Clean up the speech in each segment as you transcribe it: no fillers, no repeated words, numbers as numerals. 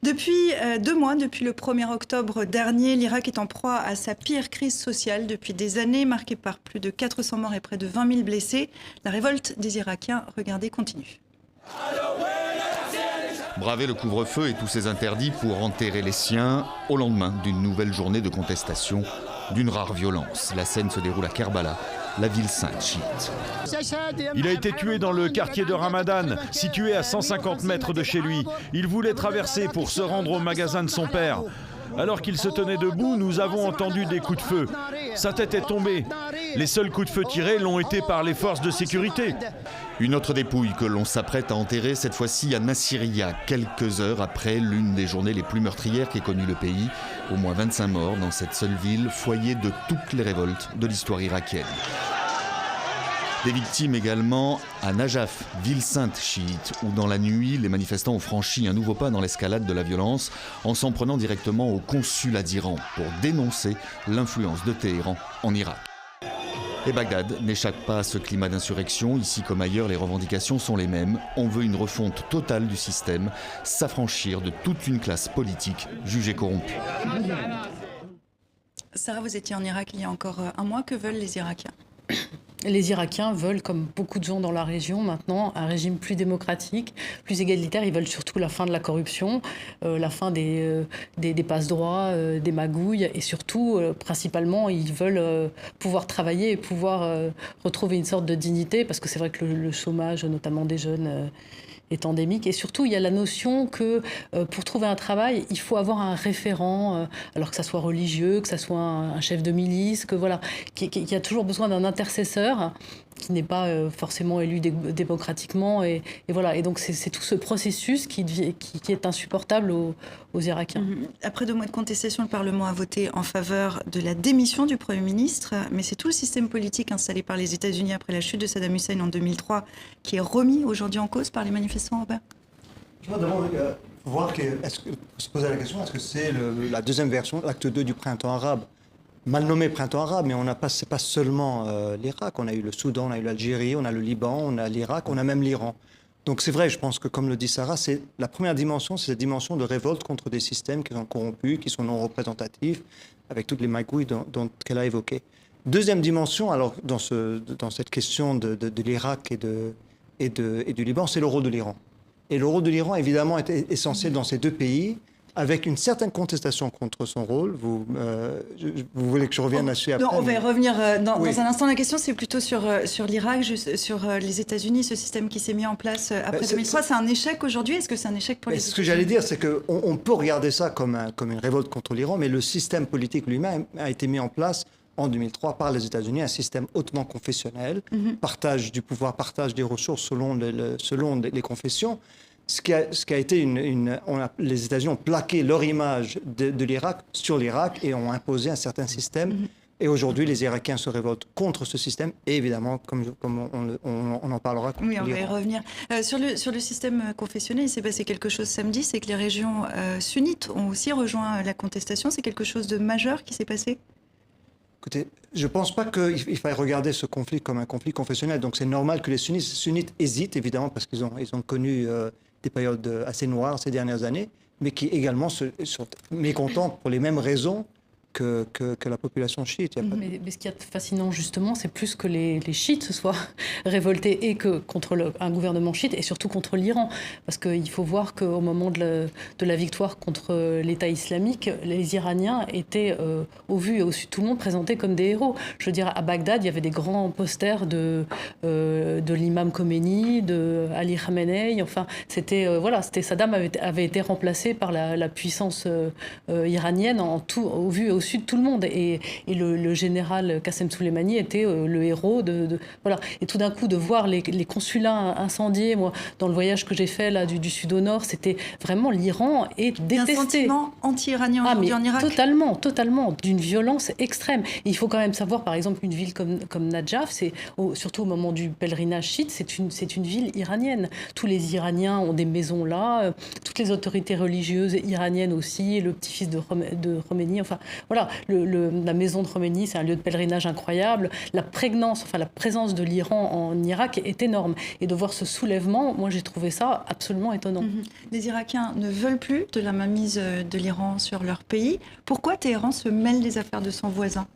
Depuis 2 mois, depuis le 1er octobre dernier, l'Irak est en proie à sa pire crise sociale depuis des années, marquée par plus de 400 morts et près de 20 000 blessés. La révolte des Irakiens, regardez, continue. Braver le couvre-feu et tous ses interdits pour enterrer les siens au lendemain d'une nouvelle journée de contestation, d'une rare violence. La scène se déroule à Kerbala, la ville sainte chiite. Il a été tué dans le quartier de Ramadan, situé à 150 mètres de chez lui. Il voulait traverser pour se rendre au magasin de son père. Alors qu'il se tenait debout, nous avons entendu des coups de feu. Sa tête est tombée. Les seuls coups de feu tirés l'ont été par les forces de sécurité. Une autre dépouille que l'on s'apprête à enterrer, cette fois-ci à Nasiriyah, quelques heures après l'une des journées les plus meurtrières qu'ait connu le pays. Au moins 25 morts dans cette seule ville, foyer de toutes les révoltes de l'histoire irakienne. Des victimes également à Najaf, ville sainte chiite, où dans la nuit, les manifestants ont franchi un nouveau pas dans l'escalade de la violence en s'en prenant directement au consulat d'Iran pour dénoncer l'influence de Téhéran en Irak. Et Bagdad n'échappe pas à ce climat d'insurrection. Ici comme ailleurs, les revendications sont les mêmes. On veut une refonte totale du système, s'affranchir de toute une classe politique jugée corrompue. Sarah, vous étiez en Irak il y a encore un mois. Que veulent les Irakiens ? Les Irakiens veulent, comme beaucoup de gens dans la région maintenant, un régime plus démocratique, plus égalitaire. Ils veulent surtout la fin de la corruption, la fin des passe-droits, des magouilles. Et surtout, principalement, ils veulent pouvoir travailler et pouvoir retrouver une sorte de dignité. Parce que c'est vrai que le chômage, notamment des jeunes, est endémique. Et surtout, il y a la notion que pour trouver un travail, il faut avoir un référent, alors que ça soit religieux, que ça soit un chef de milice, que voilà, qui a toujours besoin d'un intercesseur qui n'est pas forcément élu démocratiquement. Et voilà. Et donc, c'est tout ce processus qui est insupportable aux Irakiens. Après 2 mois de contestation, le Parlement a voté en faveur de la démission du Premier ministre. Mais c'est tout le système politique installé par les États-Unis après la chute de Saddam Hussein en 2003 qui est remis aujourd'hui en cause par les manifestants européens. Je voudrais d'abord se poser la question, est-ce que c'est la deuxième version, l'acte 2 du printemps arabe ? Mal nommé printemps arabe, mais c'est pas seulement l'Irak. On a eu le Soudan, on a eu l'Algérie, on a le Liban, on a l'Irak, on a même l'Iran. Donc c'est vrai, je pense que comme le dit Sarah, c'est la première dimension, c'est cette dimension de révolte contre des systèmes qui sont corrompus, qui sont non représentatifs, avec toutes les magouilles qu'elle a évoquées. Deuxième dimension, alors dans cette question de l'Irak et du Liban, c'est le rôle de l'Iran. Et le rôle de l'Iran, évidemment, est essentiel dans ces deux pays, avec une certaine contestation contre son rôle. Vous voulez que je revienne là-dessus après? On va y revenir dans un instant. La question, c'est plutôt sur l'Irak, sur les États-Unis, ce système qui s'est mis en place après 2003. C'est un échec aujourd'hui? Est-ce que c'est un échec pour les États-Unis? Ce que j'allais dire, c'est qu'on peut regarder ça comme une révolte contre l'Iran, mais le système politique lui-même a été mis en place en 2003 par les États-Unis, un système hautement confessionnel, partage du pouvoir, partage des ressources selon les confessions. Ce qui a été les États-Unis ont plaqué leur image de l'Irak sur l'Irak et ont imposé un certain système. Et aujourd'hui, les Irakiens se révoltent contre ce système. Et évidemment, comme on en parlera. Oui, on va y revenir. Sur le système confessionnel, il s'est passé quelque chose samedi, c'est que les régions sunnites ont aussi rejoint la contestation. C'est quelque chose de majeur qui s'est passé? Écoutez, je ne pense pas qu'il faille regarder ce conflit comme un conflit confessionnel. Donc c'est normal que les sunnites hésitent, évidemment, parce qu'ils ont connu des périodes assez noires ces dernières années, mais qui également sont mécontents pour les mêmes raisons que la population chiite. Mais ce qui est fascinant, justement, c'est plus que les chiites se soient révoltés et que contre un gouvernement chiite et surtout contre l'Iran. Parce qu'il faut voir qu'au moment de la victoire contre l'État islamique, les Iraniens étaient, au vu et au su de tout le monde, présentés comme des héros. Je veux dire, à Bagdad, il y avait des grands posters de l'imam Khomeini, de Ali Khamenei. Enfin, c'était Saddam avait été remplacé par la puissance iranienne au vu et au su de tout le monde. Et le général Qassem Soleimani était le héros voilà. Et tout d'un coup, de voir les consulats incendiés, moi, dans le voyage que j'ai fait là, du sud au nord, c'était vraiment l'Iran est détesté. Un sentiment anti-iranien aujourd'hui en Irak? Totalement, d'une violence extrême. Et il faut quand même savoir, par exemple, une ville comme Najaf, surtout au moment du pèlerinage chiite, c'est une ville iranienne. Tous les Iraniens ont des maisons là, toutes les autorités religieuses iraniennes aussi, le petit-fils de Khomeini, enfin... Voilà. voilà, la maison de Khomeini, c'est un lieu de pèlerinage incroyable. La présence de l'Iran en Irak est énorme. Et de voir ce soulèvement, moi j'ai trouvé ça absolument étonnant. Les Irakiens ne veulent plus de la mainmise de l'Iran sur leur pays. Pourquoi Téhéran se mêle des affaires de son voisin ?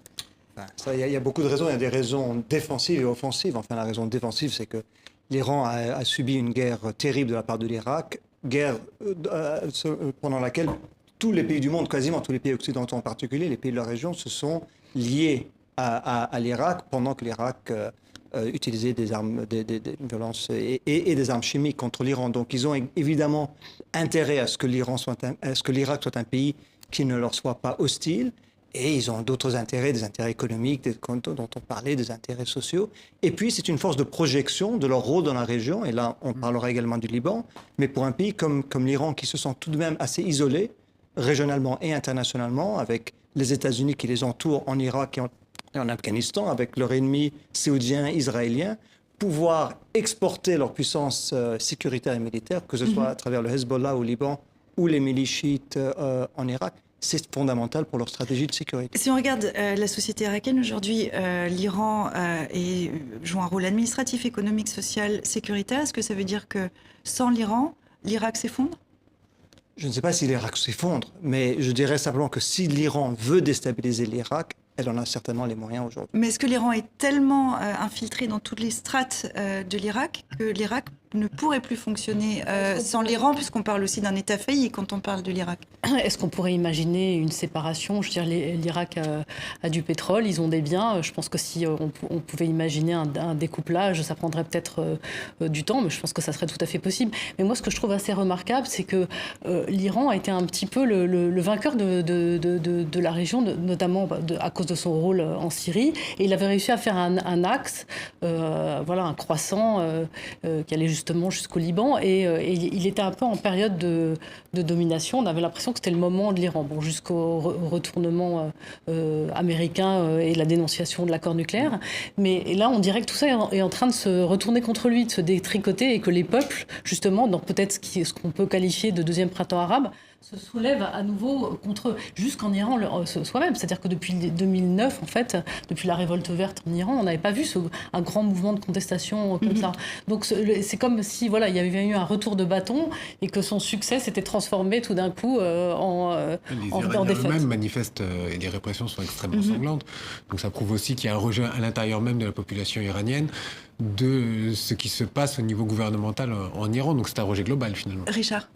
Il y a beaucoup de raisons. Il y a des raisons défensives et offensives. Enfin, la raison défensive, c'est que l'Iran a subi une guerre terrible de la part de l'Irak, guerre pendant laquelle tous les pays du monde, quasiment tous les pays occidentaux en particulier, les pays de la région, se sont liés à l'Irak pendant que l'Irak utilisait des armes, des violences et des armes chimiques contre l'Iran. Donc, ils ont évidemment intérêt à ce que l'Irak soit un pays qui ne leur soit pas hostile. Et ils ont d'autres intérêts, des intérêts économiques dont on parlait, des intérêts sociaux. Et puis, c'est une force de projection de leur rôle dans la région. Et là, on parlera également du Liban. Mais pour un pays comme l'Iran, qui se sent tout de même assez isolé, régionalement et internationalement, avec les États-Unis qui les entourent en Irak et en Afghanistan, avec leur ennemi saoudien, israélien, pouvoir exporter leur puissance sécuritaire et militaire, que ce soit à travers le Hezbollah au Liban ou les milices chiites en Irak, c'est fondamental pour leur stratégie de sécurité. Si on regarde la société irakienne aujourd'hui, l'Iran joue un rôle administratif, économique, social, sécuritaire. Est-ce que ça veut dire que sans l'Iran, l'Irak s'effondre ? Je ne sais pas si l'Irak s'effondre, mais je dirais simplement que si l'Iran veut déstabiliser l'Irak, elle en a certainement les moyens aujourd'hui. Mais est-ce que l'Iran est tellement infiltré dans toutes les strates de l'Irak que l'Irak ne pourrait plus fonctionner sans l'Iran, puisqu'on parle aussi d'un État failli quand on parle de l'Irak ? Est-ce qu'on pourrait imaginer une séparation ? Je veux dire, l'Irak a du pétrole, ils ont des biens. Je pense que si on pouvait imaginer un découplage, ça prendrait peut-être du temps, mais je pense que ça serait tout à fait possible. Mais moi, ce que je trouve assez remarquable, c'est que l'Iran a été un petit peu le vainqueur de la région, notamment à cause de son rôle en Syrie. Et il avait réussi à faire un axe, un croissant qui allait justement jusqu'au Liban. Et il était un peu en période de domination. On avait l'impression que c'était le moment de l'Iran, jusqu'au retournement américain et la dénonciation de l'accord nucléaire. Mais là, on dirait que tout ça est en train de se retourner contre lui, de se détricoter, et que les peuples, justement, dans peut-être ce qu'on peut qualifier de deuxième printemps arabe, se soulèvent à nouveau contre eux, jusqu'en Iran soi-même. C'est-à-dire que depuis 2009, en fait, depuis la révolte verte en Iran, on n'avait pas vu un grand mouvement de contestation comme ça. Donc c'est comme si il y avait eu un retour de bâton et que son succès s'était transformé tout d'un coup en défaite. Les Iraniens eux-mêmes manifestent et les répressions sont extrêmement sanglantes. Donc ça prouve aussi qu'il y a un rejet à l'intérieur même de la population iranienne de ce qui se passe au niveau gouvernemental en Iran. Donc c'est un rejet global finalement. Richard ?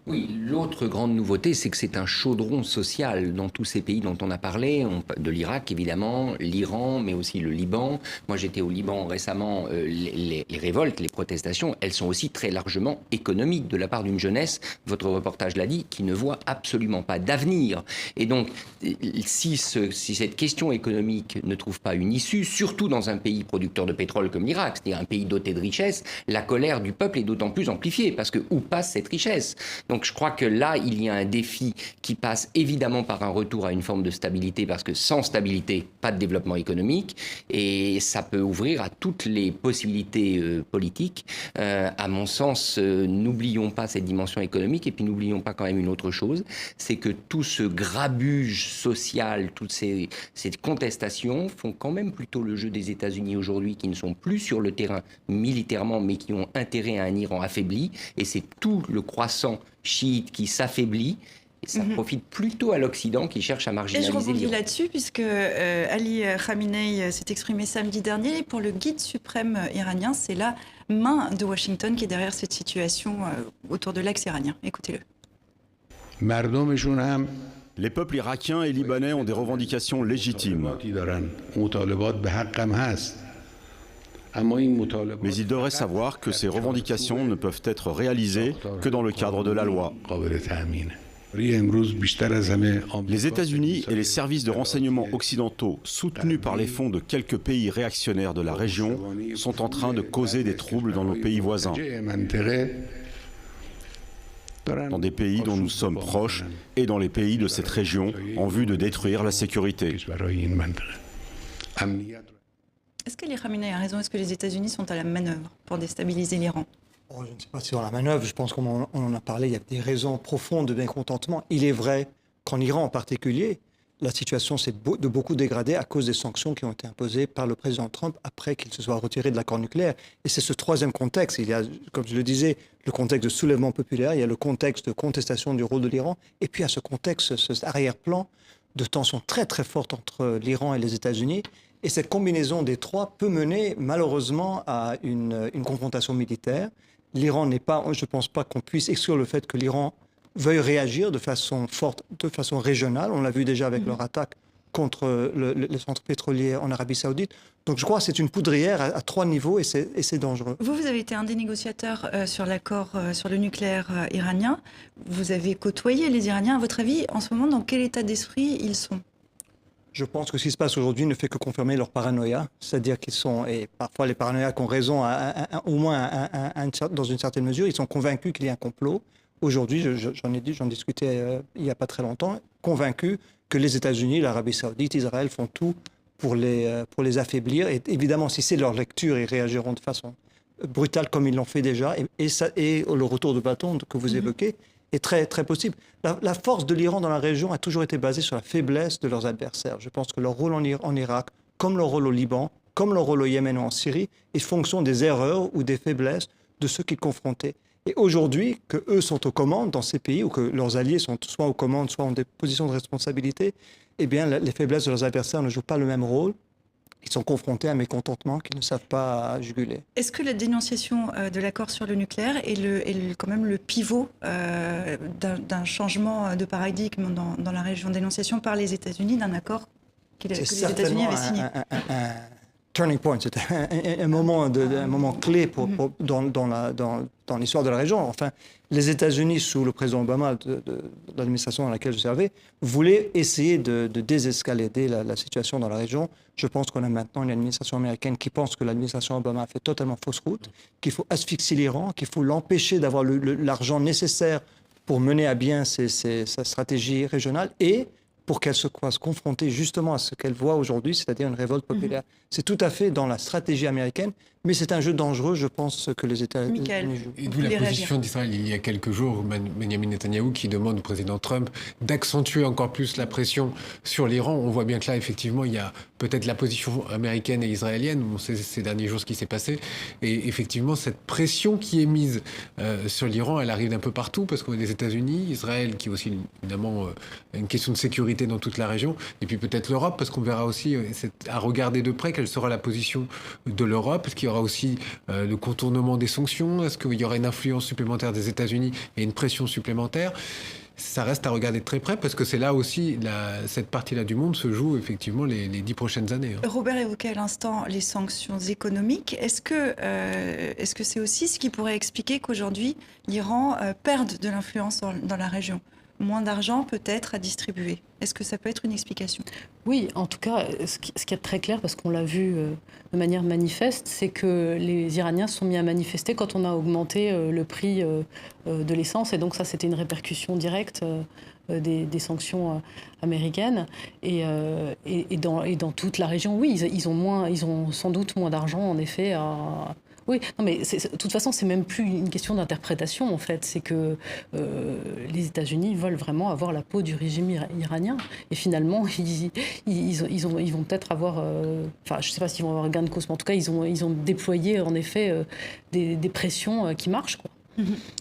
Oui, l'autre grande nouveauté, c'est que c'est un chaudron social dans tous ces pays dont on a parlé, de l'Irak évidemment, l'Iran, mais aussi le Liban. Moi j'étais au Liban récemment, les révoltes, les protestations, elles sont aussi très largement économiques de la part d'une jeunesse, votre reportage l'a dit, qui ne voit absolument pas d'avenir. Et donc, si cette question économique ne trouve pas une issue, surtout dans un pays producteur de pétrole comme l'Irak, c'est-à-dire un pays doté de richesses, la colère du peuple est d'autant plus amplifiée, parce que où passe cette richesse ? Donc je crois que là, il y a un défi qui passe évidemment par un retour à une forme de stabilité, parce que sans stabilité, pas de développement économique, et ça peut ouvrir à toutes les possibilités politiques. À mon sens, n'oublions pas cette dimension économique, et puis n'oublions pas quand même une autre chose, c'est que tout ce grabuge social, toutes ces contestations font quand même plutôt le jeu des États-Unis aujourd'hui, qui ne sont plus sur le terrain militairement, mais qui ont intérêt à un Iran affaibli, et c'est tout le croissant chiite qui s'affaiblit. Et ça profite plutôt à l'Occident qui cherche à marginaliser l'Iran. Et je rebondis là-dessus, puisque Ali Khamenei s'est exprimé samedi dernier. Pour le guide suprême iranien, c'est la main de Washington qui est derrière cette situation autour de l'axe iranien. Écoutez-le. Les peuples irakiens et libanais ont des revendications légitimes. Mais ils devraient savoir que ces revendications ne peuvent être réalisées que dans le cadre de la loi. Les États-Unis et les services de renseignement occidentaux, soutenus par les fonds de quelques pays réactionnaires de la région, sont en train de causer des troubles dans nos pays voisins, dans des pays dont nous sommes proches et dans les pays de cette région, en vue de détruire la sécurité. Est-ce que Ali Khamenei a raison ? Est-ce que les États-Unis sont à la manœuvre pour déstabiliser l'Iran ? Je ne sais pas si dans la manœuvre, je pense qu'on en a parlé, il y a des raisons profondes de mécontentement. Il est vrai qu'en Iran en particulier, la situation s'est de beaucoup dégradée à cause des sanctions qui ont été imposées par le président Trump après qu'il se soit retiré de l'accord nucléaire. Et c'est ce troisième contexte. Il y a, comme je le disais, le contexte de soulèvement populaire, il y a le contexte de contestation du rôle de l'Iran, et puis il y a ce contexte, cet arrière-plan de tension très très forte entre l'Iran et les États-Unis. Et cette combinaison des trois peut mener malheureusement à une confrontation militaire. L'Iran n'est pas, je ne pense pas qu'on puisse exclure le fait que l'Iran veuille réagir de façon forte, de façon régionale. On l'a vu déjà avec leur attaque contre les centres pétroliers en Arabie Saoudite. Donc je crois que c'est une poudrière à trois niveaux et c'est dangereux. Vous avez été un des négociateurs sur l'accord sur le nucléaire iranien. Vous avez côtoyé les Iraniens. À votre avis, en ce moment, dans quel état d'esprit ils sont ? Je pense que ce qui se passe aujourd'hui ne fait que confirmer leur paranoïa. C'est-à-dire qu'ils sont, et parfois les paranoïaques ont raison, au moins dans une certaine mesure, ils sont convaincus qu'il y a un complot. Aujourd'hui, j'en discutais il n'y a pas très longtemps, convaincus que les États-Unis, l'Arabie Saoudite, Israël font tout pour les affaiblir. Et évidemment, si c'est leur lecture, ils réagiront de façon brutale comme ils l'ont fait déjà. Et le retour de bâton que vous évoquez est très, très possible. La force de l'Iran dans la région a toujours été basée sur la faiblesse de leurs adversaires. Je pense que leur rôle en Irak, comme leur rôle au Liban, comme leur rôle au Yémen ou en Syrie, est fonction des erreurs ou des faiblesses de ceux qu'ils confrontaient. Et aujourd'hui, qu'eux sont aux commandes dans ces pays, ou que leurs alliés sont soit aux commandes, soit en des positions de responsabilité, eh bien, les faiblesses de leurs adversaires ne jouent pas le même rôle. Ils sont confrontés à un mécontentement qu'ils ne savent pas juguler. Est-ce que la dénonciation de l'accord sur le nucléaire est quand même le pivot d'un changement de paradigme dans la région, dénonciation par les États-Unis d'un accord que les États-Unis avaient signé? Turning point, c'est un moment clé dans l'histoire de la région. Enfin, les États-Unis, sous le président Obama, de l'administration dans laquelle je servais, voulaient essayer de désescalader la situation dans la région. Je pense qu'on a maintenant une administration américaine qui pense que l'administration Obama a fait totalement fausse route, qu'il faut asphyxier l'Iran, qu'il faut l'empêcher d'avoir l'argent nécessaire pour mener à bien sa stratégie régionale et pour qu'elle se soit confrontée justement à ce qu'elle voit aujourd'hui, c'est-à-dire une révolte populaire. C'est tout à fait dans la stratégie américaine, mais c'est un jeu dangereux, je pense, que les États-Unis jouent. Et d'où la position d'Israël il y a quelques jours, Benjamin Netanyahou qui demande au président Trump d'accentuer encore plus la pression sur l'Iran. On voit bien que là, effectivement, il y a peut-être la position américaine et israélienne. On sait ces derniers jours ce qui s'est passé. Et effectivement, cette pression qui est mise sur l'Iran, elle arrive d'un peu partout, parce qu'on a les États-Unis, Israël, qui est aussi évidemment une question de sécurité dans toute la région, et puis peut-être l'Europe, parce qu'on verra aussi, à regarder de près, quelle sera la position de l'Europe. Est-ce qu'il y aura aussi le contournement des sanctions? Est-ce qu'il y aura une influence supplémentaire des États-Unis et une pression supplémentaire? Ça reste à regarder de très près, parce que c'est là aussi, cette partie-là du monde se joue effectivement les 10 prochaines années. Robert évoquait à l'instant les sanctions économiques. Est-ce que c'est aussi ce qui pourrait expliquer qu'aujourd'hui, l'Iran perde de l'influence dans la région? Moins d'argent peut-être à distribuer. Est-ce que ça peut être une explication? Oui, en tout cas, ce qui est très clair, parce qu'on l'a vu de manière manifeste, c'est que les Iraniens se sont mis à manifester quand on a augmenté le prix de l'essence. Et donc ça, c'était une répercussion directe des sanctions américaines. Et dans toute la région, oui, ils ont sans doute moins d'argent, en effet, Oui, non, mais de toute façon, c'est même plus une question d'interprétation, en fait. C'est que les États-Unis veulent vraiment avoir la peau du régime iranien. Et finalement, ils vont peut-être avoir... Enfin, je ne sais pas s'ils vont avoir gain de cause, mais en tout cas, ils ont déployé, en effet, des pressions qui marchent, quoi.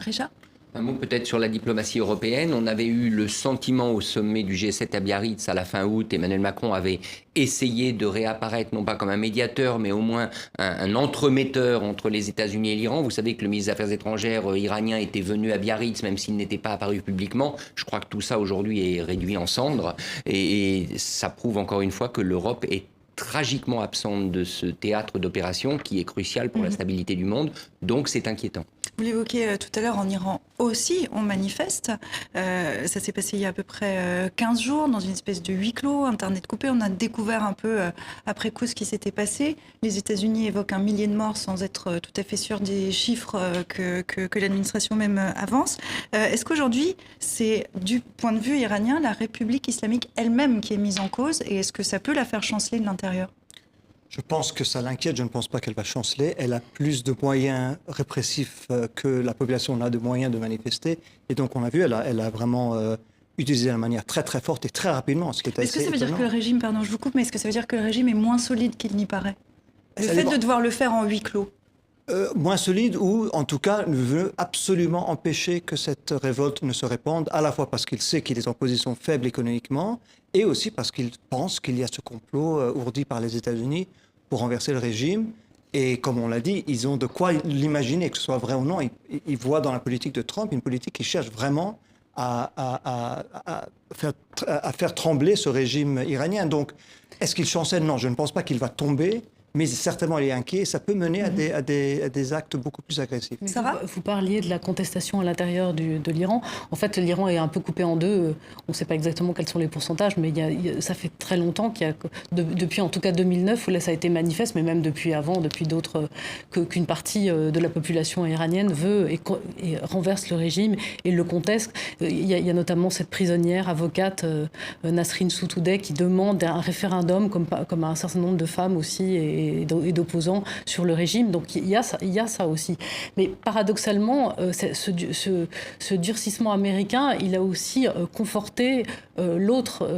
Richard ? Un mot peut-être sur la diplomatie européenne. On avait eu le sentiment au sommet du G7 à Biarritz à la fin août. Emmanuel Macron avait essayé de réapparaître, non pas comme un médiateur, mais au moins un entremetteur entre les États-Unis et l'Iran. Vous savez que le ministre des Affaires étrangères iranien était venu à Biarritz, même s'il n'était pas apparu publiquement. Je crois que tout ça aujourd'hui est réduit en cendres. Et ça prouve encore une fois que l'Europe est tragiquement absente de ce théâtre d'opération qui est crucial pour la stabilité du monde. Donc c'est inquiétant. Vous l'évoquiez tout à l'heure, en Iran aussi, on manifeste. Ça s'est passé il y a à peu près 15 jours, dans une espèce de huis clos, Internet coupé. On a découvert un peu après coup ce qui s'était passé. Les États-Unis évoquent 1 millier de morts sans être tout à fait sûr des chiffres que l'administration même avance. Est-ce qu'aujourd'hui, c'est du point de vue iranien, la République islamique elle-même qui est mise en cause? Et est-ce que ça peut la faire chanceler de l'intérieur? Je pense que ça l'inquiète, je ne pense pas qu'elle va chanceler. Elle a plus de moyens répressifs que la population n'a de moyens de manifester. Et donc, on a vu, elle a vraiment utilisé de manière très très forte et très rapidement. Ce qui est Est-ce que assez ça veut dire étonnant. que le régime, pardon, je vous coupe, mais est-ce que ça veut dire que le régime est moins solide qu'il n'y paraît? Le Ça fait dépend. de devoir le faire en huis clos. Moins solide ou en tout cas veut absolument empêcher que cette révolte ne se répande, à la fois parce qu'il sait qu'il est en position faible économiquement et aussi parce qu'il pense qu'il y a ce complot ourdi par les États-Unis pour renverser le régime. Et comme on l'a dit, ils ont de quoi l'imaginer, que ce soit vrai ou non. Ils voient dans la politique de Trump une politique qui cherche vraiment à faire trembler ce régime iranien. Donc, est-ce qu'il chancelle? Non, je ne pense pas qu'il va tomber. Mais certainement, il est inquiet et ça peut mener à des actes beaucoup plus agressifs. Ça va ? Vous parliez de la contestation à l'intérieur de l'Iran. En fait, l'Iran est un peu coupé en deux. On ne sait pas exactement quels sont les pourcentages, mais ça fait très longtemps qu'il y a, depuis en tout cas 2009, où là ça a été manifeste, mais même depuis avant, depuis d'autres, qu'une partie de la population iranienne veut et renverse le régime et le conteste. Il y a notamment cette prisonnière, avocate, Nasrin Sotoudeh, qui demande un référendum, comme un certain nombre de femmes aussi, et d'opposants sur le régime. Donc il y a ça aussi. Mais paradoxalement, ce durcissement américain, il a aussi conforté l'autre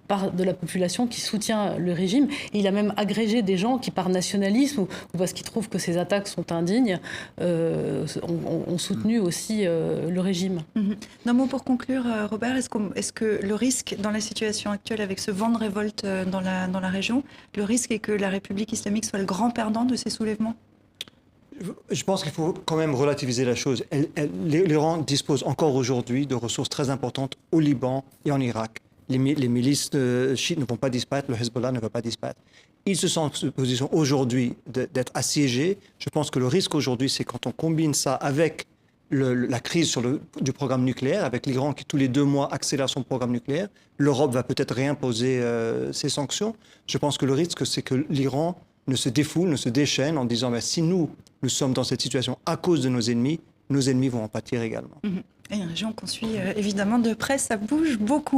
part de la population qui soutient le régime. Et il a même agrégé des gens qui, par nationalisme ou parce qu'ils trouvent que ces attaques sont indignes, ont soutenu aussi le régime. D'un mot pour conclure, Robert, est-ce que le risque dans la situation actuelle avec ce vent de révolte dans la région, le risque est que la République islamique soit le grand perdant de ces soulèvements? Je pense qu'il faut quand même relativiser la chose. L'Iran dispose encore aujourd'hui de ressources très importantes au Liban et en Irak. Les milices chiites ne vont pas disparaître, le Hezbollah ne va pas disparaître. Ils se sentent en position aujourd'hui d'être assiégés. Je pense que le risque aujourd'hui, c'est quand on combine ça avec la crise du programme nucléaire, avec l'Iran qui tous les 2 mois accélère son programme nucléaire. L'Europe va peut-être réimposer ses sanctions. Je pense que le risque, c'est que l'Iran ne se défoule, ne se déchaîne en disant si nous sommes dans cette situation à cause de nos ennemis vont en pâtir également. Et une région qu'on suit évidemment de près, ça bouge beaucoup.